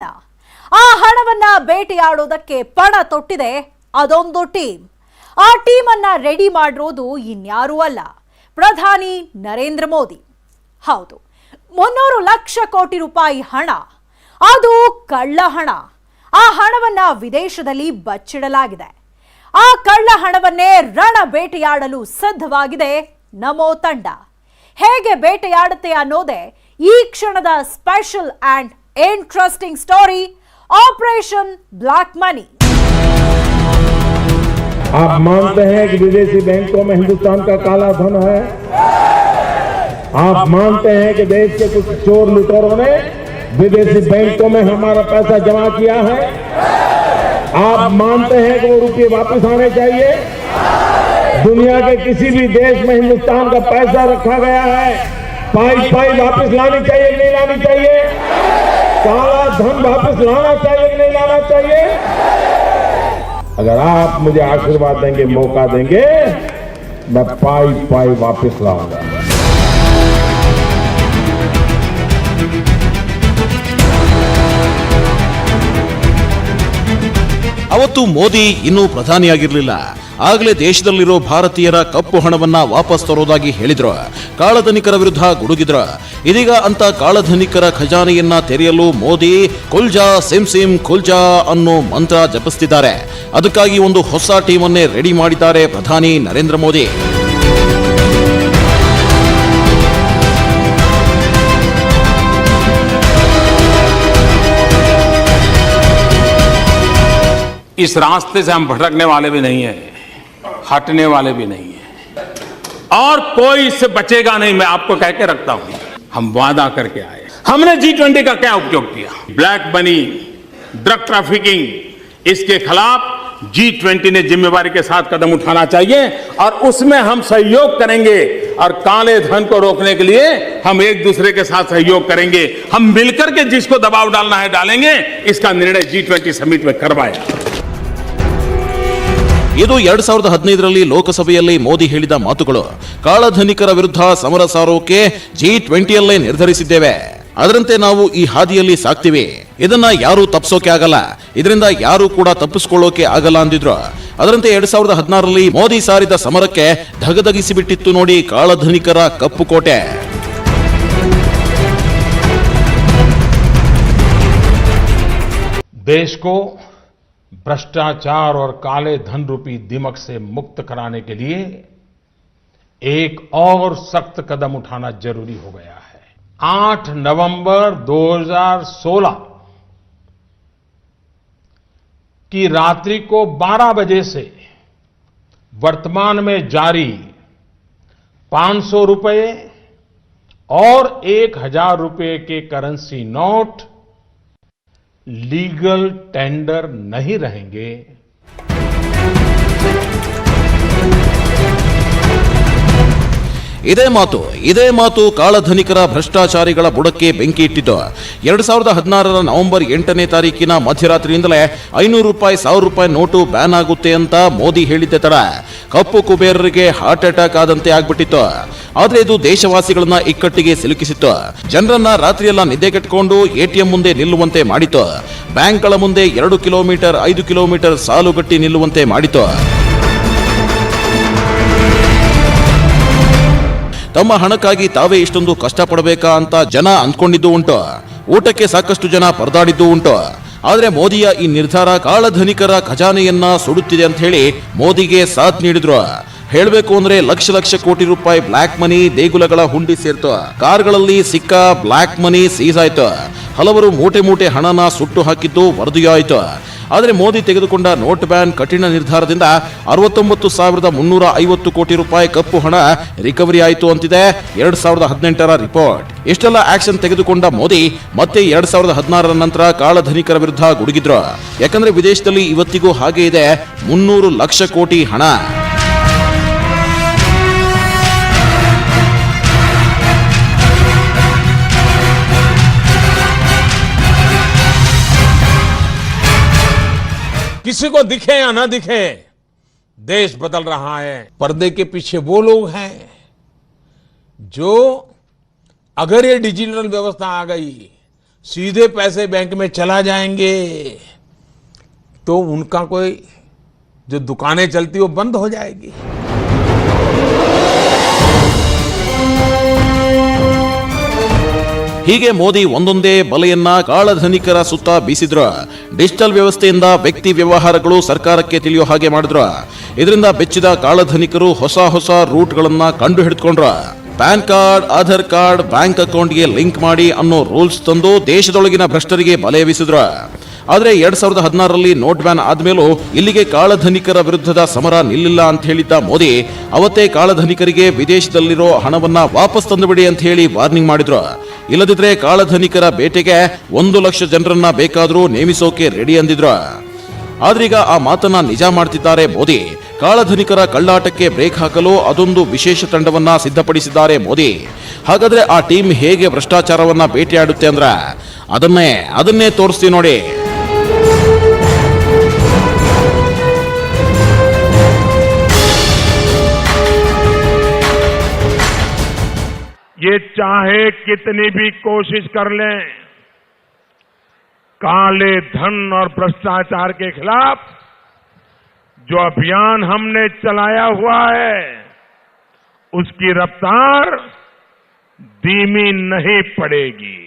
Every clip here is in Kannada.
ಆ ಹಣವನ್ನ ಬೇಟೆಯಾಡೋದಕ್ಕೆ ಪಣ ತೊಟ್ಟಿದೆ ಅದೊಂದು ಟೀಮ್. ಆ ಟೀಮ್ ಅನ್ನ ರೆಡಿ ಮಾಡಿರೋದು ಇನ್ಯಾರೂ ಅಲ್ಲ, ಪ್ರಧಾನಿ ನರೇಂದ್ರ ಮೋದಿ. ಹೌದು, 300 ಲಕ್ಷ ಕೋಟಿ ರೂಪಾಯಿ ಹಣ, ಅದು ಕಳ್ಳ ಹಣ. ಆ ಹಣವನ್ನ ವಿದೇಶದಲ್ಲಿ ಬಚ್ಚಿಡಲಾಗಿದೆ. ಆ ಕಳ್ಳ ಹಣವನ್ನೇ ರಣ ಬೇಟೆಯಾಡಲು ಸಿದ್ಧವಾಗಿದೆ ನಮೋ ತಂಡ. ಹೇಗೆ ಬೇಟೆಯಾಡುತ್ತೆ ಅನ್ನೋದೇ ಈ ಕ್ಷಣದ special and interesting story, operation black money. आप मानते हैं कि विदेशी बैंकों में हिंदुस्तान का काला धन है? आप मानते हैं कि देश के कुछ चोर लुटेरों ने विदेशी बैंकों में हमारा पैसा जमा किया है? आप मानते हैं कि वो रुपये वापस आने चाहिए? दुनिया के किसी भी देश में हिंदुस्तान का पैसा रखा गया है, पाई पाई वापस लानी चाहिए कि नहीं लानी चाहिए? काला धन वापस लाना चाहिए कि नहीं लाना चाहिए? अगर आप मुझे आशीर्वाद देंगे, मौका देंगे, मैं पाई पाई वापस लाऊंगा। ಅವತ್ತು ಮೋದಿ ಇನ್ನೂ ಪ್ರಧಾನಿಯಾಗಿರಲಿಲ್ಲ. ಆಗಲೇ ದೇಶದಲ್ಲಿರೋ ಭಾರತೀಯರ ಕಪ್ಪು ಹಣವನ್ನ ವಾಪಸ್ ತರೋದಾಗಿ ಹೇಳಿದ್ರು. ಕಾಳಧನಿಕರ ವಿರುದ್ಧ ಗುಡುಗಿದ್ರು. ಇದೀಗ ಅಂತ ಕಾಳಧನಿಕರ ಖಜಾನೆಯನ್ನ ತೆರೆಯಲು ಮೋದಿ ಕುಲ್ಜಾ ಸಿಮ್ ಸಿಮ್ ಕುಲ್ಜಾ ಅನ್ನೋ ಮಂತ್ರ ಜಪಿಸುತ್ತಿದ್ದಾರೆ. ಅದಕ್ಕಾಗಿ ಒಂದು ಹೊಸ ಟೀಮ್ ಅನ್ನೇ ರೆಡಿ ಮಾಡಿದ್ದಾರೆ ಪ್ರಧಾನಿ ನರೇಂದ್ರ ಮೋದಿ. इस रास्ते से हम भटकने वाले भी नहीं हैं, हटने वाले भी नहीं हैं, और कोई इससे बचेगा नहीं। मैं आपको कह के रखता हूं, हम वादा करके आए। हमने G20 का क्या उपयोग किया? ब्लैक मनी, ड्रग ट्रैफिकिंग, इसके खिलाफ G20 ने जिम्मेवारी के साथ कदम उठाना चाहिए और उसमें हम सहयोग करेंगे। और काले धन को रोकने के लिए हम एक दूसरे के साथ सहयोग करेंगे। हम मिलकर के जिसको दबाव डालना है डालेंगे। इसका निर्णय G20 समिट में करवाया। ಇದು 2015ರಲ್ಲಿ ಲೋಕಸಭೆಯಲ್ಲಿ ಮೋದಿ ಹೇಳಿದ ಮಾತುಗಳು. ಕಾಳಧನಿಕರ ವಿರುದ್ಧ ಸಮರ ಸಾರೋಕೆ G20ಯಲ್ಲೇ ನಿರ್ಧರಿಸಿದ್ದೇವೆ. ಅದರಂತೆ ನಾವು ಈ ಹಾದಿಯಲ್ಲಿ ಸಾಕ್ತಿವಿ. ಇದನ್ನ ಯಾರು ತಪ್ಪಿಸೋಕೆ ಆಗಲ್ಲ, ಇದರಿಂದ ಯಾರು ಕೂಡ ತಪ್ಪಿಸ್ಕೊಳ್ಳೋಕೆ ಆಗಲ್ಲ ಅಂದಿದ್ರು. ಅದರಂತೆ 2016ರಲ್ಲಿ ಮೋದಿ ಸಾರಿದ ಸಮರಕ್ಕೆ ಧಗಧಗಿಸಿಬಿಟ್ಟಿತ್ತು ನೋಡಿ ಕಾಳಧನಿಕರ ಕಪ್ಪು ಕೋಟೆ. देश को भ्रष्टाचार और काले धन रूपी दिमक से मुक्त कराने के लिए एक और सख्त कदम उठाना जरूरी हो गया है। 8 नवंबर 2016 की रात्रि को 12 बजे से वर्तमान में जारी 500 रुपए और 1000 रुपए के करेंसी नोट लीगल टेंडर नहीं रहेंगे। ಇದೇ ಮಾತು ಕಾಳಧನಿಕರ ಭ್ರಷ್ಟಾಚಾರಿಗಳ ಬುಡಕ್ಕೆ ಬೆಂಕಿ ಇಟ್ಟಿತು. 2016ರ ನವೆಂಬರ್ 8ನೇ ತಾರೀಕಿನ ಮಧ್ಯರಾತ್ರಿಯಿಂದಲೇ 500 ರೂಪಾಯಿ 1000 ರೂಪಾಯಿ ನೋಟು ಬ್ಯಾನ್ ಆಗುತ್ತೆ ಅಂತ ಮೋದಿ ಹೇಳಿದ್ದೆ ತಡ ಕಪ್ಪು ಕುಬೇರರಿಗೆ ಹಾರ್ಟ್ ಅಟ್ಯಾಕ್ ಆದಂತೆ ಆಗ್ಬಿಟ್ಟಿತ್ತು. ಆದ್ರೆ ಇದು ದೇಶವಾಸಿಗಳನ್ನ ಇಕ್ಕಟ್ಟಿಗೆ ಸಿಲುಕಿಸಿತ್ತು. ಜನರನ್ನ ರಾತ್ರಿಯೆಲ್ಲ ನಿದ್ದೆಗೆಟ್ಕೊಂಡು ಎಟಿಎಂ ಮುಂದೆ ನಿಲ್ಲುವಂತೆ ಮಾಡಿತು. ಬ್ಯಾಂಕ್ಗಳ ಮುಂದೆ 2 ಕಿಲೋಮೀಟರ್ 5 ಕಿಲೋಮೀಟರ್ ಸಾಲುಗಟ್ಟಿ ನಿಲ್ಲುವಂತೆ ಮಾಡಿತು. ತಮ್ಮ ಹಣಕ್ಕಾಗಿ ತಾವೇ ಇಷ್ಟೊಂದು ಕಷ್ಟಪಡಬೇಕಾ ಅಂತ ಜನ ಅಂದ್ಕೊಂಡಿದ್ದು ಉಂಟು. ಊಟಕ್ಕೆ ಸಾಕಷ್ಟು ಜನ ಪರದಾಡಿದ್ದು ಉಂಟು. ಆದ್ರೆ ಮೋದಿಯ ಈ ನಿರ್ಧಾರ ಕಾಳಧನಿಕರ ಖಜಾನೆಯನ್ನ ಸುಡುತ್ತಿದೆ ಅಂತ ಹೇಳಿ ಮೋದಿಗೆ ಸಾಥ್ ನೀಡಿದ್ರು. ಹೇಳಬೇಕು ಅಂದ್ರೆ ಲಕ್ಷ ಲಕ್ಷ ಕೋಟಿ ರೂಪಾಯಿ ಬ್ಲಾಕ್ ಮನಿ ದೇಗುಲಗಳ ಹುಂಡಿ ಸೇರ್ತು. ಕಾರ್ಗಳಲ್ಲಿ ಸಿಕ್ಕ ಬ್ಲಾಕ್ ಮನಿ ಸೀಸ್ ಆಯ್ತು. ಹಲವರು ಮೂಟೆ ಮೂಟೆ ಹಣನ ಸುಟ್ಟು ಹಾಕಿದ್ದು ವರದಿಯಾಯಿತು. ಆದರೆ ಮೋದಿ ತೆಗೆದುಕೊಂಡ ನೋಟ್ ಬ್ಯಾನ್ ಕಠಿಣ ನಿರ್ಧಾರದಿಂದ 69,350 ಕೋಟಿ ರೂಪಾಯಿ ಕಪ್ಪು ಹಣ ರಿಕವರಿ ಆಯಿತು ಅಂತಿದೆ 2018ರ ರಿಪೋರ್ಟ್. ಇಷ್ಟೆಲ್ಲ ಆಕ್ಷನ್ ತೆಗೆದುಕೊಂಡ ಮೋದಿ ಮತ್ತೆ 2016ರ ನಂತರ ಕಾಳಧನಿಕರ ವಿರುದ್ಧ ಗುಡುಗಿದ್ರು. ಯಾಕಂದ್ರೆ ವಿದೇಶದಲ್ಲಿ ಇವತ್ತಿಗೂ ಹಾಗೆ ಇದೆ 300 ಲಕ್ಷ ಕೋಟಿ ಹಣ. किसी को दिखे या ना दिखे, देश बदल रहा है। पर्दे के पीछे वो लोग हैं जो अगर ये डिजिटल व्यवस्था आ गई, सीधे पैसे बैंक में चला जाएंगे तो उनका कोई जो दुकानें चलती वो बंद हो जाएगी। ಹೀಗೆ ಮೋದಿ ಒಂದೊಂದೇ ಬಲೆಯನ್ನ ಕಾಳಧನಿಕರ ಸುತ್ತ ಬೀಸಿದ್ರು. ಡಿಜಿಟಲ್ ವ್ಯವಸ್ಥೆಯಿಂದ ವ್ಯಕ್ತಿ ವ್ಯವಹಾರಗಳು ಸರ್ಕಾರಕ್ಕೆ ತಿಳಿಯೋ ಹಾಗೆ ಮಾಡಿದ್ರು. ಇದರಿಂದ ಬೆಚ್ಚಿದ ಕಾಳಧನಿಕರು ಹೊಸ ರೂಟ್ಗಳನ್ನ ಕಂಡು ಹಿಡಿದುಕೊಂಡ್ರು. PAN card, Aadhaar card, bank ಅಕೌಂಟ್ಗೆ ಲಿಂಕ್ ಮಾಡಿ ಅನ್ನೋ ರೂಲ್ಸ್ ತಂದು ದೇಶದೊಳಗಿನ ಭ್ರಷ್ಟರಿಗೆ ಬಲೆ ಬೀಸಿದ್ರು. ಆದರೆ 2016ರಲ್ಲಿ ನೋಟ್ ಬ್ಯಾನ್ ಆದ್ಮೇಲೂ ಇಲ್ಲಿಗೆ ಕಾಳಧನಿಕರ ವಿರುದ್ಧದ ಸಮರ ನಿಲ್ಲಿಲ್ಲ ಅಂತ ಹೇಳಿದ್ದ ಮೋದಿ ಅವತ್ತೇ ಕಾಳಧನಿಕರಿಗೆ ವಿದೇಶದಲ್ಲಿರೋ ಹಣವನ್ನ ವಾಪಸ್ ತಂದುಬಿಡಿ ಅಂತ ಹೇಳಿ ವಾರ್ನಿಂಗ್ ಮಾಡಿದ್ರು. ಇಲ್ಲದಿದ್ರೆ ಕಾಳಧನಿಕರ ಬೇಟೆಗೆ 1 ಲಕ್ಷ ಜನರನ್ನ ಬೇಕಾದ್ರೂ ನೇಮಿಸೋಕೆ ರೆಡಿ ಅಂದಿದ್ರು. ಆದ್ರೀಗ ಆ ಮಾತನ್ನ ನಿಜ ಮಾಡ್ತಿದ್ದಾರೆ ಮೋದಿ. ಕಾಳಧನಿಕರ ಕಳ್ಳಾಟಕ್ಕೆ ಬ್ರೇಕ್ ಹಾಕಲು ಅದೊಂದು ವಿಶೇಷ ತಂಡವನ್ನ ಸಿದ್ಧಪಡಿಸಿದ್ದಾರೆ ಮೋದಿ. ಹಾಗಾದ್ರೆ ಆ ಟೀಮ್ ಹೇಗೆ ಭ್ರಷ್ಟಾಚಾರವನ್ನ ಬೇಟೆಯಾಡುತ್ತೆ ಅಂದ್ರೆ ಅದನ್ನೇ ತೋರಿಸ್ತೀವಿ ನೋಡಿ. ये चाहे कितनी भी कोशिश कर लें, काले धन और भ्रष्टाचार के खिलाफ जो अभियान हमने चलाया हुआ है उसकी रफ्तार धीमी नहीं पड़ेगी।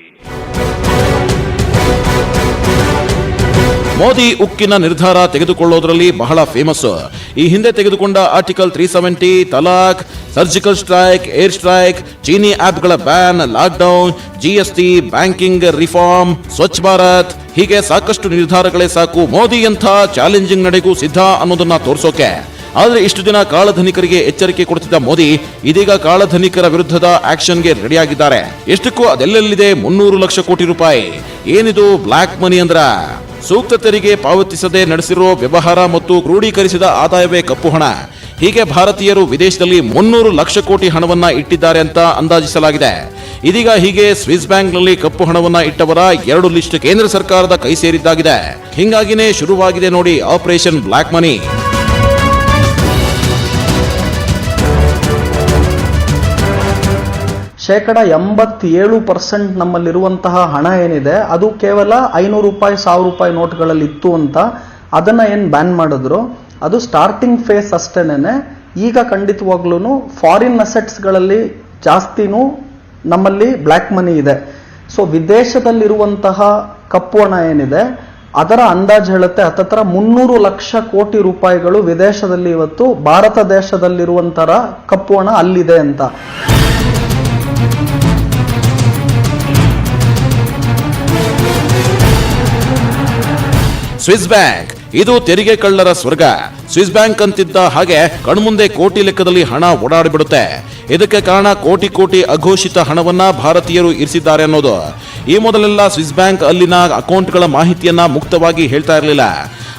ಮೋದಿ ಉಕ್ಕಿನ ನಿರ್ಧಾರ ತೆಗೆದುಕೊಳ್ಳೋದ್ರಲ್ಲಿ ಬಹಳ ಫೇಮಸ್. ಈ ಹಿಂದೆ ತೆಗೆದುಕೊಂಡ ಆರ್ಟಿಕಲ್ 370, ತಲಾಕ್, ಸರ್ಜಿಕಲ್ ಸ್ಟ್ರೈಕ್, ಏರ್ ಸ್ಟ್ರೈಕ್, ಚೀನಿ ಆಪ್ಗಳ ban, lockdown, GST, banking reform, Swachh Bharat, ಹೀಗೆ ಸಾಕಷ್ಟು ನಿರ್ಧಾರಗಳೇ ಸಾಕು ಮೋದಿ ಎಂಥ ಚಾಲೆಂಜಿಂಗ್ ನಡೆಗೂ ಸಿದ್ಧ ಅನ್ನೋದನ್ನ ತೋರಿಸೋಕೆ. ಆದ್ರೆ ಇಷ್ಟು ದಿನ ಕಾಳಧನಿಕರಿಗೆ ಎಚ್ಚರಿಕೆ ಕೊಡ್ತಿದ್ದ ಮೋದಿ ಇದೀಗ ಕಾಳಧನಿಕರ ವಿರುದ್ಧದ ಆಕ್ಷನ್ಗೆ ರೆಡಿಯಾಗಿದ್ದಾರೆ. ಎಷ್ಟಕ್ಕೂ ಅದೆಲ್ಲೆಲ್ಲಿದೆ 300 ಲಕ್ಷ ಕೋಟಿ ರೂಪಾಯಿ. ಏನಿದು ಬ್ಲಾಕ್ ಮನಿ ಅಂದ್ರ ಸೂಕ್ತ ತೆರಿಗೆ ಪಾವತಿಸದೆ ನಡೆಸಿರೋ ವ್ಯವಹಾರ ಮತ್ತು ಕ್ರೋಢೀಕರಿಸಿದ ಆದಾಯವೇ ಕಪ್ಪು ಹಣ. ಹೀಗೆ ಭಾರತೀಯರು ವಿದೇಶದಲ್ಲಿ 300 ಲಕ್ಷ ಕೋಟಿ ಹಣವನ್ನ ಇಟ್ಟಿದ್ದಾರೆ ಅಂತ ಅಂದಾಜಿಸಲಾಗಿದೆ. ಇದೀಗ ಹೀಗೆ ಸ್ವಿಸ್ ಬ್ಯಾಂಕ್ನಲ್ಲಿ ಕಪ್ಪು ಹಣವನ್ನ ಇಟ್ಟವರ 2 ಲಿಸ್ಟ್ ಕೇಂದ್ರ ಸರ್ಕಾರದ ಕೈ ಸೇರಿದ್ದಾಗಿದೆ. ಹಿಂಗಾಗಿನೇ ಶುರುವಾಗಿದೆ ನೋಡಿ ಆಪರೇಷನ್ ಬ್ಲಾಕ್ ಮನಿ. ಶೇಕಡ 87% ನಮ್ಮಲ್ಲಿರುವಂತಹ ಹಣ ಏನಿದೆ ಅದು ಕೇವಲ 500 ರೂಪಾಯಿ 1000 ರೂಪಾಯಿ ನೋಟ್ಗಳಲ್ಲಿ ಇತ್ತು ಅಂತ ಅದನ್ನ ಏನ್ ಬ್ಯಾನ್ ಮಾಡಿದ್ರು ಅದು ಸ್ಟಾರ್ಟಿಂಗ್ ಫೇಸ್ ಅಷ್ಟೇನೆ. ಈಗ ಖಂಡಿತವಾಗ್ಲೂ ಫಾರಿನ್ ಅಸೆಟ್ಸ್ಗಳಲ್ಲಿ ಜಾಸ್ತಿನೂ ನಮ್ಮಲ್ಲಿ ಬ್ಲ್ಯಾಕ್ ಮನಿ ಇದೆ. ಸೊ ವಿದೇಶದಲ್ಲಿರುವಂತಹ ಕಪ್ಪು ಹಣ ಏನಿದೆ ಅದರ ಅಂದಾಜು ಹೇಳುತ್ತೆ ಹತ್ತತ್ರ 300 ಲಕ್ಷ ಕೋಟಿ ರೂಪಾಯಿಗಳು ವಿದೇಶದಲ್ಲಿ ಇವತ್ತು ಭಾರತ ದೇಶದಲ್ಲಿರುವಂತಹ ಕಪ್ಪು ಹಣ ಅಲ್ಲಿದೆ ಅಂತ. ಸ್ವಿಸ್ ಬ್ಯಾಂಕ್ ಇದು ತೆರಿಗೆ ಕಳ್ಳರ ಸ್ವರ್ಗ. ಸ್ವಿಸ್ ಬ್ಯಾಂಕ್ ಅಂತಿದ್ದ ಹಾಗೆ ಕಣ್ಮುಂದೆ ಕೋಟಿ ಲೆಕ್ಕದಲ್ಲಿ ಹಣ ಓಡಾಡಿಬಿಡುತ್ತೆ. ಇದಕ್ಕೆ ಕಾರಣ ಕೋಟಿ ಅಘೋಷಿತ ಹಣವನ್ನ ಭಾರತೀಯರು ಇರಿಸಿದ್ದಾರೆ ಅನ್ನೋದು. ಈ ಮೊದಲೆಲ್ಲ ಸ್ವಿಸ್ ಬ್ಯಾಂಕ್ ಅಲ್ಲಿನ ಅಕೌಂಟ್ಗಳ ಮಾಹಿತಿಯನ್ನ ಮುಕ್ತವಾಗಿ ಹೇಳ್ತಾ ಇರಲಿಲ್ಲ.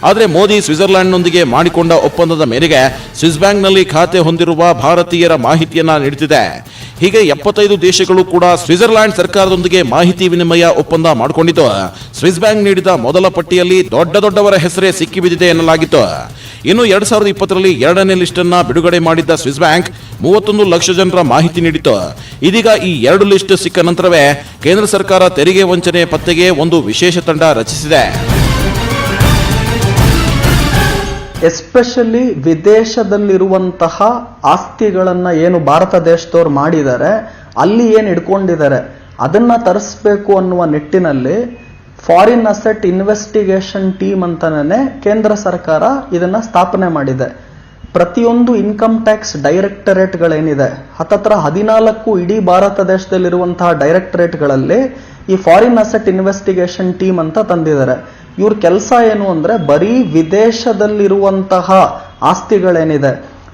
ಆದರೆ ಮೋದಿ ಸ್ವಿಟ್ಜರ್ಲ್ಯಾಂಡ್ನೊಂದಿಗೆ ಮಾಡಿಕೊಂಡ ಒಪ್ಪಂದದ ಮೇರೆಗೆ ಸ್ವಿಸ್ ಬ್ಯಾಂಕ್ನಲ್ಲಿ ಖಾತೆ ಹೊಂದಿರುವ ಭಾರತೀಯರ ಮಾಹಿತಿಯನ್ನ ನೀಡುತ್ತಿದೆ. ಹೀಗೆ 75 ದೇಶಗಳು ಕೂಡ ಸ್ವಿಟ್ಜರ್ಲ್ಯಾಂಡ್ ಸರ್ಕಾರದೊಂದಿಗೆ ಮಾಹಿತಿ ವಿನಿಮಯ ಒಪ್ಪಂದ ಮಾಡಿಕೊಂಡಿದ್ದು ಸ್ವಿಸ್ ಬ್ಯಾಂಕ್ ನೀಡಿದ ಮೊದಲ ಪಟ್ಟಿಯಲ್ಲಿ ದೊಡ್ಡವರ ಹೆಸರೇ ಸಿಕ್ಕಿಬಿದ್ದಿದೆ ಎನ್ನಲಾಗಿತ್ತು. ಇನ್ನು 2020ರಲ್ಲಿ 2ನೇ ಲಿಸ್ಟ್ ಅನ್ನ ಬಿಡುಗಡೆ ಮಾಡಿದ್ದ ಸ್ವಿಸ್ ಬ್ಯಾಂಕ್ 31 ಲಕ್ಷ ಜನರ ಮಾಹಿತಿ ನೀಡಿತ್ತು. ಇದೀಗ ಈ 2 ಲಿಸ್ಟ್ ಸಿಕ್ಕ ನಂತರವೇ ಕೇಂದ್ರ ಸರ್ಕಾರ ತೆರಿಗೆ ವಂಚನೆ ಪತ್ತೆಗೆ ಒಂದು ವಿಶೇಷ ತಂಡ ರಚಿಸಿದೆ. ಎಸ್ಪೆಷಲಿ ವಿದೇಶದಲ್ಲಿರುವಂತಹ ಆಸ್ತಿಗಳನ್ನ ಏನು ಭಾರತ ದೇಶದವ್ರು ಮಾಡಿದ್ದಾರೆ ಅಲ್ಲಿ ಏನು ಇಟ್ಕೊಂಡಿದ್ದಾರೆ ಅದನ್ನ ತರಿಸಬೇಕು ಅನ್ನುವ ನಿಟ್ಟಿನಲ್ಲಿ ಫಾರಿನ್ ಅಸೆಟ್ ಇನ್ವೆಸ್ಟಿಗೇಷನ್ ಟೀಮ್ ಅಂತಾನೆ ಕೇಂದ್ರ ಸರ್ಕಾರ ಇದನ್ನ ಸ್ಥಾಪನೆ ಮಾಡಿದೆ. ಪ್ರತಿಯೊಂದು ಇನ್ಕಮ್ ಟ್ಯಾಕ್ಸ್ ಡೈರೆಕ್ಟರೇಟ್ಗಳೇನಿದೆ ಹತ್ತತ್ರ 14 ಇಡೀ ಭಾರತ ದೇಶದಲ್ಲಿರುವಂತಹ ಡೈರೆಕ್ಟರೇಟ್ಗಳಲ್ಲಿ ಈ ಫಾರಿನ್ ಅಸೆಟ್ ಇನ್ವೆಸ್ಟಿಗೇಷನ್ ಟೀಮ್ ಅಂತ ತಂದಿದ್ದಾರೆ. ಇವ್ರ ಕೆಲಸ ಏನು ಅಂದ್ರೆ ಬರೀ ವಿದೇಶದಲ್ಲಿರುವಂತಹ ಆಸ್ತಿಗಳೇನಿದೆ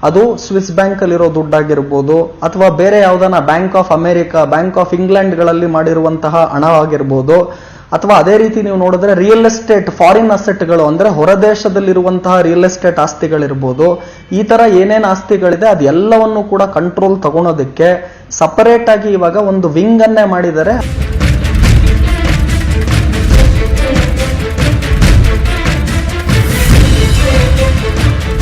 ಅದು ಸ್ವಿಸ್ ಬ್ಯಾಂಕ್ ಅಲ್ಲಿರೋ ದುಡ್ಡಾಗಿರ್ಬೋದು ಅಥವಾ ಬೇರೆ ಯಾವ್ದಾನ Bank of America, bank of ಇಂಗ್ಲೆಂಡ್ಗಳಲ್ಲಿ ಮಾಡಿರುವಂತಹ ಹಣ ಆಗಿರ್ಬೋದು ಅಥವಾ ಅದೇ ರೀತಿ ನೀವು ನೋಡಿದ್ರೆ ರಿಯಲ್ ಎಸ್ಟೇಟ್ ಫಾರಿನ್ ಅಸೆಟ್ಗಳು ಅಂದ್ರೆ ಹೊರದೇಶದಲ್ಲಿರುವಂತಹ ರಿಯಲ್ ಎಸ್ಟೇಟ್ ಆಸ್ತಿಗಳಿರ್ಬೋದು. ಈ ತರ ಏನೇನು ಆಸ್ತಿಗಳಿದೆ ಅದೆಲ್ಲವನ್ನು ಕೂಡ ಕಂಟ್ರೋಲ್ ತಗೊಳೋದಕ್ಕೆ ಸಪರೇಟ್ ಆಗಿ ಇವಾಗ ಒಂದು ವಿಂಗ್ ಅನ್ನೇ ಮಾಡಿದ್ದಾರೆ.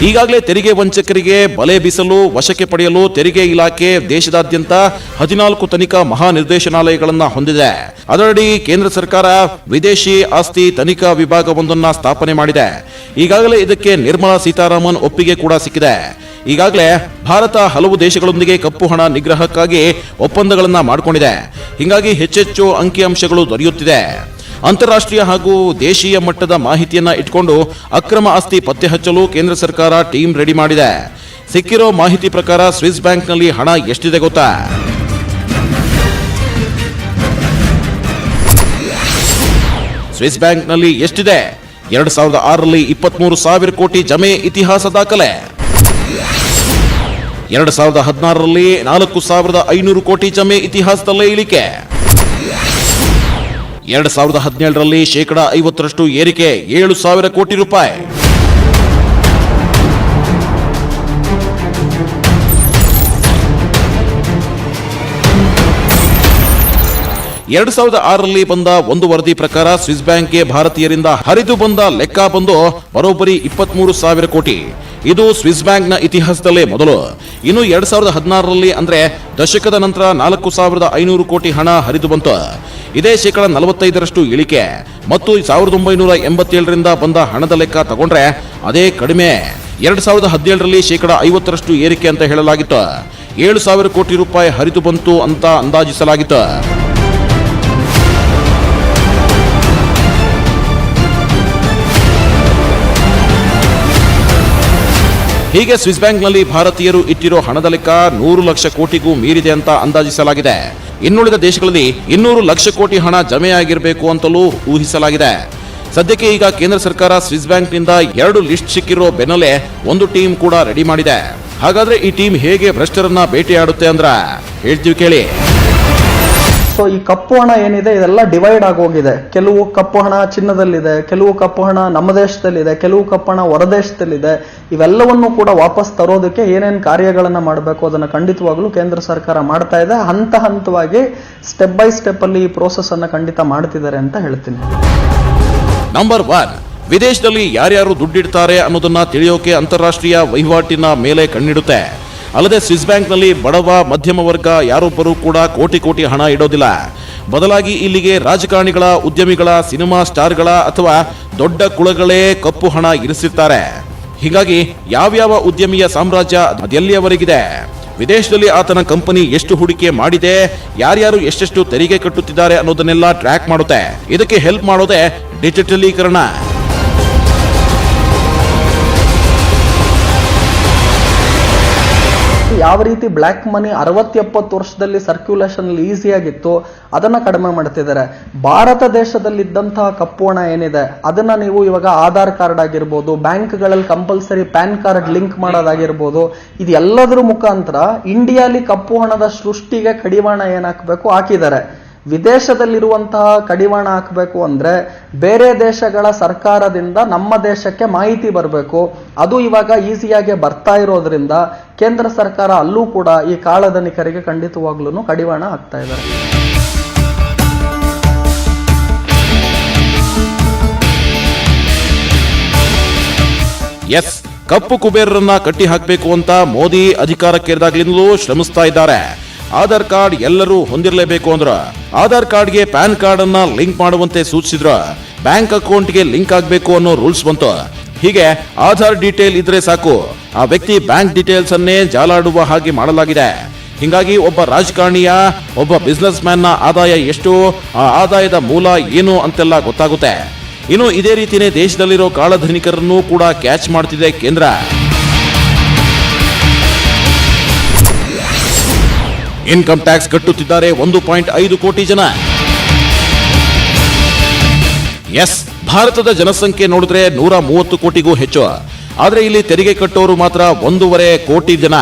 ಈಗಾಗಲೇ ತೆರಿಗೆ ವಂಚಕರಿಗೆ ಬಲೆ ಬೀಸಲು ವಶಕ್ಕೆ ಪಡೆಯಲು ತೆರಿಗೆ ಇಲಾಖೆ ದೇಶದಾದ್ಯಂತ 14 ತನಿಖಾ ಮಹಾನಿರ್ದೇಶನಾಲಯಗಳನ್ನು ಹೊಂದಿದೆ. ಅದರಡಿ ಕೇಂದ್ರ ಸರ್ಕಾರ ವಿದೇಶಿ ಆಸ್ತಿ ತನಿಖಾ ವಿಭಾಗವೊಂದನ್ನು ಸ್ಥಾಪನೆ ಮಾಡಿದೆ. ಈಗಾಗಲೇ ಇದಕ್ಕೆ ನಿರ್ಮಲಾ ಸೀತಾರಾಮನ್ ಒಪ್ಪಿಗೆ ಕೂಡ ಸಿಕ್ಕಿದೆ. ಈಗಾಗಲೇ ಭಾರತ ಹಲವು ದೇಶಗಳೊಂದಿಗೆ ಕಪ್ಪು ಹಣ ನಿಗ್ರಹಕ್ಕಾಗಿ ಒಪ್ಪಂದಗಳನ್ನು ಮಾಡಿಕೊಂಡಿದೆ. ಹೀಗಾಗಿ ಹೆಚ್ಚೆಚ್ಚು ಅಂಕಿಅಂಶಗಳು ದೊರೆಯುತ್ತಿದೆ. ಅಂತಾರಾಷ್ಟ್ರೀಯ ಹಾಗೂ ದೇಶೀಯ ಮಟ್ಟದ ಮಾಹಿತಿಯನ್ನ ಇಟ್ಕೊಂಡು ಅಕ್ರಮ ಆಸ್ತಿ ಪತ್ತೆ ಹಚ್ಚಲು ಕೇಂದ್ರ ಸರ್ಕಾರ ಟೀಮ್ ರೆಡಿ ಮಾಡಿದೆ. ಸಿಕ್ಕಿರೋ ಮಾಹಿತಿ ಪ್ರಕಾರ ಸ್ವಿಸ್ ಬ್ಯಾಂಕ್ನಲ್ಲಿ ಹಣ ಎಷ್ಟಿದೆ ಗೊತ್ತಾ? ಸ್ವಿಸ್ ಬ್ಯಾಂಕ್ನಲ್ಲಿ ಎಷ್ಟಿದೆ? 2006ರಲ್ಲಿ 23,000 ಕೋಟಿ ಜಮೆ ಇತಿಹಾಸ ದಾಖಲೆ. 2016ರಲ್ಲಿ 4,500 ಕೋಟಿ ಜಮೆ ಇತಿಹಾಸದಲ್ಲೇ ಇಳಿಕೆ. 2017ರಲ್ಲಿ 50% ಏರಿಕೆ 7,000 ಕೋಟಿ ರೂಪಾಯಿ. 2006ರಲ್ಲಿ ಬಂದ ಒಂದು ವರದಿ ಪ್ರಕಾರ ಸ್ವಿಸ್ ಬ್ಯಾಂಕ್ಗೆ ಭಾರತೀಯರಿಂದ ಹರಿದು ಬಂದ ಲೆಕ್ಕ ಬಂದು ಬರೋಬ್ಬರಿ 23,000 ಕೋಟಿ. ಇದು ಸ್ವಿಸ್ ಬ್ಯಾಂಕ್ನ ಇತಿಹಾಸದಲ್ಲೇ ಮೊದಲು. ಇನ್ನು 2016ರಲ್ಲಿ ಅಂದ್ರೆ ದಶಕದ ನಂತರ 4,500 ಕೋಟಿ ಹಣ ಹರಿದು ಬಂತು. ಇದೇ 45% ಇಳಿಕೆ. ಮತ್ತು 1987ರಿಂದ ಬಂದ ಹಣದ ಲೆಕ್ಕ ತಗೊಂಡ್ರೆ ಅದೇ ಕಡಿಮೆ. 2017ರಲ್ಲಿ 50% ಏರಿಕೆ ಅಂತ ಹೇಳಲಾಗಿತ್ತು. 7,000 ಕೋಟಿ ರೂಪಾಯಿ ಹರಿದು ಬಂತು ಅಂತ ಅಂದಾಜಿಸಲಾಗಿತ್ತು. ಹೀಗೆ ಸ್ವಿಸ್ ಬ್ಯಾಂಕ್ನಲ್ಲಿ ಭಾರತೀಯರು ಇಟ್ಟಿರೋ ಹಣದ ಲೆಕ್ಕ 100 ಲಕ್ಷ ಕೋಟಿಗೂ ಮೀರಿದೆ ಅಂತ ಅಂದಾಜಿಸಲಾಗಿದೆ. ಇನ್ನುಳಿದ ದೇಶಗಳಲ್ಲಿ 200 ಲಕ್ಷ ಕೋಟಿ ಹಣ ಜಮೆಯಾಗಿರಬೇಕು ಅಂತಲೂ ಊಹಿಸಲಾಗಿದೆ. ಸದ್ಯಕ್ಕೆ ಈಗ ಕೇಂದ್ರ ಸರ್ಕಾರ ಸ್ವಿಸ್ ಬ್ಯಾಂಕ್ನಿಂದ 2 ಲಿಸ್ಟ್ ಸಿಕ್ಕಿರೋ ಬೆನ್ನಲ್ಲೇ ಒಂದು ಟೀಮ್ ಕೂಡ ರೆಡಿ ಮಾಡಿದೆ. ಹಾಗಾದ್ರೆ ಈ ಟೀಮ್ ಹೇಗೆ ಭ್ರಷ್ಟರನ್ನ ಬೇಟೆಯಾಡುತ್ತೆ ಅಂದ್ರ ಹೇಳ್ತೀವಿ ಕೇಳಿ. ಸೊ ಈ ಕಪ್ಪು ಹಣ ಏನಿದೆ ಇದೆಲ್ಲ ಡಿವೈಡ್ ಆಗೋಗಿದೆ. ಕೆಲವು ಕಪ್ಪು ಹಣ ಚಿನ್ನದಲ್ಲಿದೆ, ಕೆಲವು ಕಪ್ಪು ಹಣ ನಮ್ಮ ದೇಶದಲ್ಲಿದೆ, ಕೆಲವು ಕಪ್ಪು ಹಣ ಹೊರದೇಶದಲ್ಲಿದೆ. ಇವೆಲ್ಲವನ್ನು ಕೂಡ ವಾಪಸ್ ತರೋದಕ್ಕೆ ಏನೇನು ಕಾರ್ಯಗಳನ್ನ ಮಾಡಬೇಕು ಅದನ್ನ ಖಂಡಿತವಾಗ್ಲೂ ಕೇಂದ್ರ ಸರ್ಕಾರ ಮಾಡ್ತಾ ಇದೆ. ಹಂತ ಹಂತವಾಗಿ ಸ್ಟೆಪ್ ಬೈ ಸ್ಟೆಪ್ ಅಲ್ಲಿ ಈ ಪ್ರೋಸೆಸ್ ಅನ್ನ ಖಂಡಿತ ಮಾಡ್ತಿದ್ದಾರೆ ಅಂತ ಹೇಳ್ತೀನಿ. ನಂಬರ್ 1, ವಿದೇಶದಲ್ಲಿ ಯಾರ್ಯಾರು ದುಡ್ಡಿಡ್ತಾರೆ ಅನ್ನೋದನ್ನ ತಿಳಿಯೋಕೆ ಅಂತಾರಾಷ್ಟ್ರೀಯ ವಹಿವಾಟಿನ ಮೇಲೆ ಕಣ್ಣಿಡುತ್ತೆ. ಅಲ್ಲದೆ ಸ್ವಿಸ್ ಬ್ಯಾಂಕ್ನಲ್ಲಿ ಬಡವ ಮಧ್ಯಮ ವರ್ಗ ಯಾರೊಬ್ಬರು ಕೂಡ ಕೋಟಿ ಹಣ ಇಡೋದಿಲ್ಲ. ಬದಲಾಗಿ ಇಲ್ಲಿಗೆ ರಾಜಕಾರಣಿಗಳ, ಉದ್ಯಮಿಗಳ, ಸಿನಿಮಾ ಸ್ಟಾರ್ಗಳ ಅಥವಾ ದೊಡ್ಡ ಕುಳಗಳೇ ಕಪ್ಪು ಹಣ ಇರಿಸಿರ್ತಾರೆ. ಹೀಗಾಗಿ ಯಾವ್ಯಾವ ಉದ್ಯಮಿಯ ಸಾಮ್ರಾಜ್ಯ ಅದೆಲ್ಲಿಯವರೆಗಿದೆ, ವಿದೇಶದಲ್ಲಿ ಆತನ ಕಂಪನಿ ಎಷ್ಟು ಹೂಡಿಕೆ ಮಾಡಿದೆ, ಯಾರ್ಯಾರು ಎಷ್ಟೆಷ್ಟು ತೆರಿಗೆ ಕಟ್ಟುತ್ತಿದ್ದಾರೆ ಅನ್ನೋದನ್ನೆಲ್ಲ ಟ್ರ್ಯಾಕ್ ಮಾಡುತ್ತೆ. ಇದಕ್ಕೆ ಹೆಲ್ಪ್ ಮಾಡೋದೇ ಡಿಜಿಟಲೀಕರಣ. ಯಾವ ರೀತಿ ಬ್ಲ್ಯಾಕ್ ಮನಿ 60-70 ವರ್ಷದಲ್ಲಿ ಸರ್ಕ್ಯುಲೇಷನ್ ಈಸಿಯಾಗಿತ್ತು ಅದನ್ನ ಕಡಿಮೆ ಮಾಡ್ತಿದ್ದಾರೆ. ಭಾರತ ದೇಶದಲ್ಲಿದ್ದಂತಹ ಕಪ್ಪು ಹಣ ಏನಿದೆ ಅದನ್ನ ನೀವು ಇವಾಗ ಆಧಾರ್ ಕಾರ್ಡ್ ಆಗಿರ್ಬೋದು, ಬ್ಯಾಂಕ್ಗಳಲ್ಲಿ ಕಂಪಲ್ಸರಿ ಪ್ಯಾನ್ ಕಾರ್ಡ್ ಲಿಂಕ್ ಮಾಡೋದಾಗಿರ್ಬೋದು, ಇದೆಲ್ಲದರ ಮುಖಾಂತರ ಇಂಡಿಯಾಲಿ ಕಪ್ಪು ಹಣದ ಸೃಷ್ಟಿಗೆ ಕಡಿವಾಣ ಏನ್ ಹಾಕಬೇಕು ಹಾಕಿದ್ದಾರೆ. ವಿದೇಶದಲ್ಲಿರುವಂತಹ ಕಡಿವಾಣ ಹಾಕಬೇಕು ಅಂದ್ರೆ ಬೇರೆ ದೇಶಗಳ ಸರ್ಕಾರದಿಂದ ನಮ್ಮ ದೇಶಕ್ಕೆ ಮಾಹಿತಿ ಬರಬೇಕು. ಅದು ಇವಾಗ ಈಸಿಯಾಗಿ ಬರ್ತಾ ಇರೋದ್ರಿಂದ ಕೇಂದ್ರ ಸರ್ಕಾರ ಅಲ್ಲೂ ಕೂಡ ಈ ಕಾಳಧನಿಕರಿಗೆ ಖಂಡಿತವಾಗ್ಲೂ ಕಡಿವಾಣ ಹಾಕ್ತಾ ಇದ್ದಾರೆ. ಎಸ್, ಕಪ್ಪು ಕುಬೇರರನ್ನ ಕಟ್ಟಿ ಹಾಕಬೇಕು ಅಂತ ಮೋದಿ ಅಧಿಕಾರಕ್ಕೇರಿದಾಗ್ಲಿಂದಲೂ ಶ್ರಮಿಸ್ತಾ ಇದ್ದಾರೆ. ಆಧಾರ್ ಕಾರ್ಡ್ ಎಲ್ಲರೂ ಹೊಂದಿರಲೇಬೇಕು ಅಂದ್ರ ಆಧಾರ್ ಕಾರ್ಡ್ಗೆ ಪ್ಯಾನ್ ಕಾರ್ಡ್ ಅನ್ನ ಲಿಂಕ್ ಮಾಡುವಂತೆ ಸೂಚಿಸಿದ್ರ ಬ್ಯಾಂಕ್ ಅಕೌಂಟ್ಗೆ ಲಿಂಕ್ ಆಗಬೇಕು ಅನ್ನೋ ರೂಲ್ಸ್ ಬಂತು. ಹೀಗೆ ಆಧಾರ್ ಡೀಟೇಲ್ ಇದ್ರೆ ಸಾಕು, ಆ ವ್ಯಕ್ತಿ ಬ್ಯಾಂಕ್ ಡೀಟೇಲ್ಸ್ ಅನ್ನೇ ಜಾಲಾಡುವ ಹಾಗೆ ಮಾಡಲಾಗಿದೆ. ಹಿಂಗಾಗಿ ಒಬ್ಬ ರಾಜಕಾರಣಿಯ, ಒಬ್ಬ ಬಿಸ್ನೆಸ್ ಮ್ಯಾನ್ ನ ಆದಾಯ ಎಷ್ಟು, ಆ ಆದಾಯದ ಮೂಲ ಏನು ಅಂತೆಲ್ಲ ಗೊತ್ತಾಗುತ್ತೆ. ಇನ್ನು ಇದೇ ರೀತಿನೇ ದೇಶದಲ್ಲಿರೋ ಕಾಳಧನಿಕರನ್ನು ಕೂಡ ಕ್ಯಾಚ್ ಮಾಡ್ತಿದೆ ಕೇಂದ್ರ. ಇನ್ಕಮ್ ಟ್ಯಾಕ್ಸ್ ಕಟ್ಟುತ್ತಿದ್ದಾರೆ 1.5 ಕೋಟಿ ಜನ. ಎಸ್, ಭಾರತದ ಜನಸಂಖ್ಯೆ ನೋಡಿದ್ರೆ 130 ಕೋಟಿಗೂ ಹೆಚ್ಚು. ಆದ್ರೆ ಇಲ್ಲಿ ತೆರಿಗೆ ಕಟ್ಟೋರು ಮಾತ್ರ 1.5 ಕೋಟಿ ಜನ.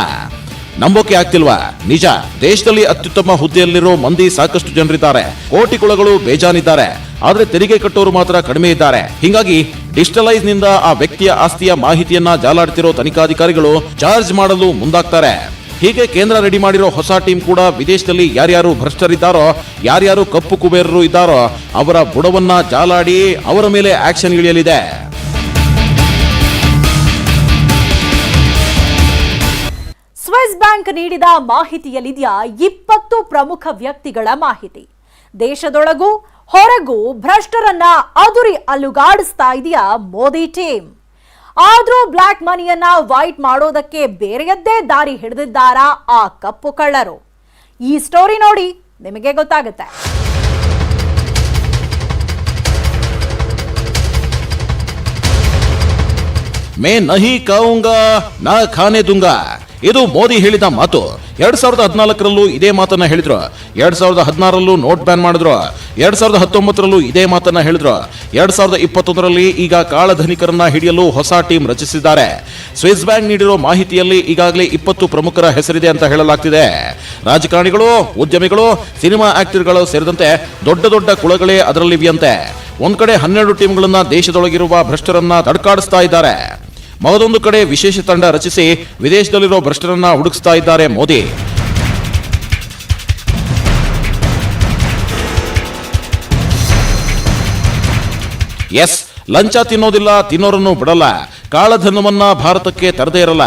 ನಂಬೋಕೆ ಆಗ್ತಿಲ್ವಾ? ನಿಜ, ದೇಶದಲ್ಲಿ ಅತ್ಯುತ್ತಮ ಹುದ್ದೆಯಲ್ಲಿರೋ ಮಂದಿ ಸಾಕಷ್ಟು ಜನರಿದ್ದಾರೆ, ಕೋಟಿ ಕುಳಗಳು ಬೇಜಾನಿದ್ದಾರೆ. ಆದ್ರೆ ತೆರಿಗೆ ಕಟ್ಟೋರು ಮಾತ್ರ ಕಡಿಮೆ ಇದ್ದಾರೆ. ಹೀಗಾಗಿ ಡಿಜಿಟಲೈಸ್ ನಿಂದ ಆ ವ್ಯಕ್ತಿಯ ಆಸ್ತಿಯ ಮಾಹಿತಿಯನ್ನ ಜಾಲಾಡ್ತಿರೋ ತನಿಖಾಧಿಕಾರಿಗಳು ಚಾರ್ಜ್ ಮಾಡಲು ಮುಂದಾಗ್ತಾರೆ. ಹೀಗೆ ಕೇಂದ್ರ ರೆಡಿ ಮಾಡಿರೋ ಹೊಸ ಟೀಮ್ ಕೂಡ ವಿದೇಶದಲ್ಲಿ ಯಾರ್ಯಾರು ಭ್ರಷ್ಟರಿದ್ದಾರೋ, ಯಾರ್ಯಾರು ಕಪ್ಪು ಕುಬೇರರು ಇದ್ದಾರೋ ಅವರ ಬುಡವನ್ನ ಜಾಲಾಡಿ ಅವರ ಮೇಲೆ ಆಕ್ಷನ್ ಇಳಿಯಲಿದೆ. ಬ್ಯಾಂಕ್ ನೀಡಿದ ಮಾಹಿತಿಯಲ್ಲಿದೆಯಾ 20 ಪ್ರಮುಖ ವ್ಯಕ್ತಿಗಳ ಮಾಹಿತಿ. ದೇಶದೊಳಗೂ ಹೊರಗೂ ಭ್ರಷ್ಟರನ್ನ ಅದುರಿ ಅಲುಗಾಡಿಸ್ತಾ ಇದೆಯಾ ಮೋದಿ ಟೀಮ್. ಆದ್ರೂ ಬ್ಲಾಕ್ ಮನಿಯನ್ನ ವೈಟ್ ಮಾಡೋದಕ್ಕೆ ಬೇರೆಯದ್ದೇ ದಾರಿ ಹಿಡಿದಿದ್ದಾರಾ ಆ ಕಪ್ಪು ಕಳ್ಳರು? ಈ ಸ್ಟೋರಿ ನೋಡಿ ನಿಮಗೆ ಗೊತ್ತಾಗುತ್ತೆ. ಮೇ ನಹಿ ಕಾವುಂಗಾ ನಾ ಖಾನೆ ದುಂಗಾ, ಇದು ಮೋದಿ ಹೇಳಿದ ಮಾತು. 2014ರಲ್ಲೂ ಇದೇ ಮಾತನ್ನ ಹೇಳಿದ್ರು, 2016ರಲ್ಲೂ ನೋಟ್ ಬ್ಯಾನ್ ಮಾಡಿದ್ರು, 2019ರಲ್ಲೂ ಇದೇ ಮಾತನ್ನ ಹೇಳಿದ್ರು, 2021ರಲ್ಲಿ ಈಗ ಕಾಳಧನಿಕರನ್ನ ಹಿಡಿಯಲು ಹೊಸ ಟೀಮ್ ರಚಿಸಿದ್ದಾರೆ. ಸ್ವಿಸ್ ಬ್ಯಾಂಕ್ ನೀಡಿರೋ ಮಾಹಿತಿಯಲ್ಲಿ ಈಗಾಗಲೇ 20 ಪ್ರಮುಖರ ಹೆಸರಿದೆ ಅಂತ ಹೇಳಲಾಗ್ತಿದೆ. ರಾಜಕಾರಣಿಗಳು, ಉದ್ಯಮಿಗಳು, ಸಿನಿಮಾ ಆಕ್ಟರ್ಗಳು ಸೇರಿದಂತೆ ದೊಡ್ಡ ದೊಡ್ಡ ಕುಳಗಳೇ ಅದರಲ್ಲಿವೆಯಂತೆ. ಒಂದ್ ಕಡೆ 12 ಟೀಮ್ಗಳನ್ನ ದೇಶದೊಳಗಿರುವ ಭ್ರಷ್ಟರನ್ನ ತಡ್ಕಾಡಿಸ್ತಾ ಇದ್ದಾರೆ. ಮಗದೊಂದು ಕಡೆ ವಿಶೇಷ ತಂಡ ರಚಿಸಿ ವಿದೇಶದಲ್ಲಿರೋ ಭ್ರಷ್ಟರನ್ನ ಹುಡುಕಿಸ್ತಾ ಇದ್ದಾರೆ ಮೋದಿ. ಎಸ್, ಲಂಚ ತಿನ್ನೋದಿಲ್ಲ, ತಿನ್ನೋರನ್ನು ಬಿಡಲ್ಲ, ಕಾಳಧನವನ್ನ ಭಾರತಕ್ಕೆ ತರದೇ ಇರಲ್ಲ.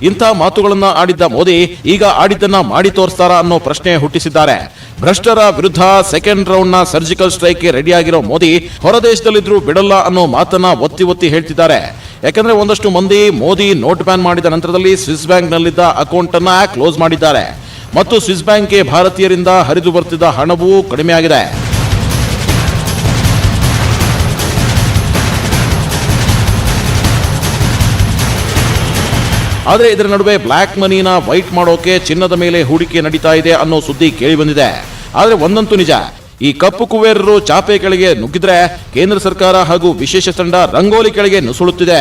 ಇಂಥ ಮಾತುಗಳನ್ನ ಆಡಿದ್ದ ಮೋದಿ ಈಗ ಆಡಿದ್ದನ್ನ ಮಾಡಿ ತೋರಿಸ್ತಾರ ಅನ್ನೋ ಪ್ರಶ್ನೆ ಹುಟ್ಟಿಸಿದ್ದಾರೆ. ಭ್ರಷ್ಟರ ವಿರುದ್ಧ ಸೆಕೆಂಡ್ ರೌಂಡ್ ನ ಸರ್ಜಿಕಲ್ ಸ್ಟ್ರೈಕ್ಗೆ ರೆಡಿಯಾಗಿರೋ ಮೋದಿ ಹೊರದೇಶದಲ್ಲಿದ್ರೂ ಬಿಡಲ್ಲ ಅನ್ನೋ ಮಾತನ್ನ ಒತ್ತಿ ಒತ್ತಿ ಹೇಳ್ತಿದ್ದಾರೆ. ಯಾಕಂದ್ರೆ ಒಂದಷ್ಟು ಮಂದಿ ಮೋದಿ ನೋಟ್ ಬ್ಯಾನ್ ಮಾಡಿದ ನಂತರದಲ್ಲಿ ಸ್ವಿಸ್ ಬ್ಯಾಂಕ್ ನಲ್ಲಿದ್ದ ಅಕೌಂಟ್ ಅನ್ನ ಕ್ಲೋಸ್ ಮಾಡಿದ್ದಾರೆ ಮತ್ತು ಸ್ವಿಸ್ ಬ್ಯಾಂಕ್ಗೆ ಭಾರತೀಯರಿಂದ ಹರಿದು ಬರ್ತಿದ್ದ ಹಣವೂ ಕಡಿಮೆ ಆಗಿದೆ. ಆದರೆ ಇದರ ನಡುವೆ ಬ್ಲಾಕ್ ಮನಿನ ವೈಟ್ ಮಾಡೋಕೆ ಚಿನ್ನದ ಮೇಲೆ ಹೂಡಿಕೆ ನಡೀತಾ ಇದೆ ಅನ್ನೋ ಸುದ್ದಿ ಕೇಳಿ ಬಂದಿದೆ. ಆದರೆ ಒಂದಂತೂ ನಿಜ, ಈ ಕಪ್ಪು ಕುಬೇರರು ಚಾಪೆ ಕೆಳಗೆ ನುಗ್ಗಿದ್ರೆ ಕೇಂದ್ರ ಸರ್ಕಾರ ಹಾಗೂ ವಿಶೇಷ ತಂಡ ರಂಗೋಲಿ ಕೆಳಗೆ ನುಸುಳುತ್ತಿದೆ.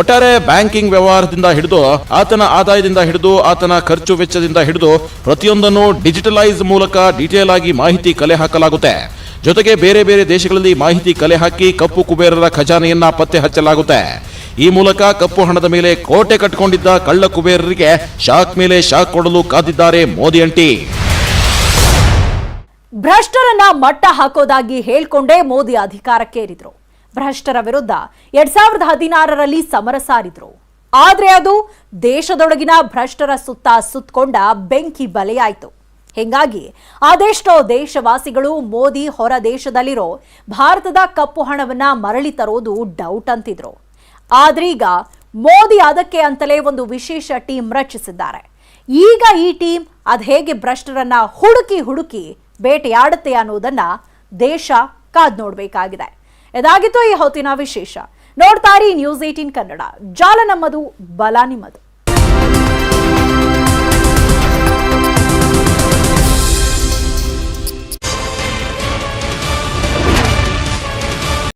ಒಟ್ಟಾರೆ ಬ್ಯಾಂಕಿಂಗ್ ವ್ಯವಹಾರದಿಂದ ಹಿಡಿದು ಆತನ ಆದಾಯದಿಂದ ಹಿಡಿದು ಆತನ ಖರ್ಚು ವೆಚ್ಚದಿಂದ ಹಿಡಿದು ಪ್ರತಿಯೊಂದನ್ನು ಡಿಜಿಟಲೈಸ್ ಮೂಲಕ ಡೀಟೇಲ್ ಆಗಿ ಮಾಹಿತಿ ಕಲೆ ಹಾಕಲಾಗುತ್ತೆ. ಜೊತೆಗೆ ಬೇರೆ ಬೇರೆ ದೇಶಗಳಲ್ಲಿ ಮಾಹಿತಿ ಕಲೆ ಹಾಕಿ ಕಪ್ಪು ಕುಬೇರರ ಖಜಾನೆಯನ್ನ ಪತ್ತೆ ಹಚ್ಚಲಾಗುತ್ತೆ. ಈ ಮೂಲಕ ಕಪ್ಪು ಹಣದ ಮೇಲೆ ಕೋಟೆ ಕಟ್ಟಿಕೊಂಡಿದ್ದ ಕಳ್ಳ ಕುಬೇರರಿಗೆ ಶಾಕ್ ಮೇಲೆ ಶಾಕ್ ಕೊಡಲು ಕಾದಿದ್ದಾರೆ ಮೋದಿ ಅಂಟಿ. ಭ್ರಷ್ಟರನ್ನ ಮಟ್ಟ ಹಾಕೋದಾಗಿ ಹೇಳ್ಕೊಂಡೇ ಮೋದಿ ಅಧಿಕಾರಕ್ಕೇರಿದ್ರು. ಭ್ರಷ್ಟರ ವಿರುದ್ಧ 2016ರಲ್ಲಿ ಸಮರ ಸಾರಿದ್ರು. ಆದ್ರೆ ಅದು ದೇಶದೊಳಗಿನ ಭ್ರಷ್ಟರ ಸುತ್ತ ಸುತ್ತಕೊಂಡ ಬೆಂಕಿ ಬಲೆಯಾಯ್ತು. ಹೀಗಾಗಿ ಅದೆಷ್ಟೋ ದೇಶವಾಸಿಗಳು ಮೋದಿ ಹೊರ ದೇಶದಲ್ಲಿರೋ ಭಾರತದ ಕಪ್ಪು ಹಣವನ್ನ ಮರಳಿ ತರೋದು ಡೌಟ್ ಅಂತಿದ್ರು. ಆದ್ರೀಗ ಮೋದಿ ಅದಕ್ಕೆ ಅಂತಲೇ ಒಂದು ವಿಶೇಷ ಟೀಮ್ ರಚಿಸಿದ್ದಾರೆ. ಈಗ ಈ ಟೀಮ್ ಅದ್ ಹೇಗೆ ಭ್ರಷ್ಟರನ್ನ ಹುಡುಕಿ ಬೇಟೆಯಾಡುತ್ತೆ ಅನ್ನೋದನ್ನ ದೇಶ ಕಾದ್ ನೋಡ್ಬೇಕಾಗಿದೆ. ಇದಾಗಿತ್ತು ಈ ಹೊತ್ತಿನ ವಿಶೇಷ. ನೋಡ್ತಾರಿ ನ್ಯೂಸ್ 18 ಕನ್ನಡ. ಜಾಲ ನಮ್ಮದು, ಬಲ ನಿಮ್ಮದು.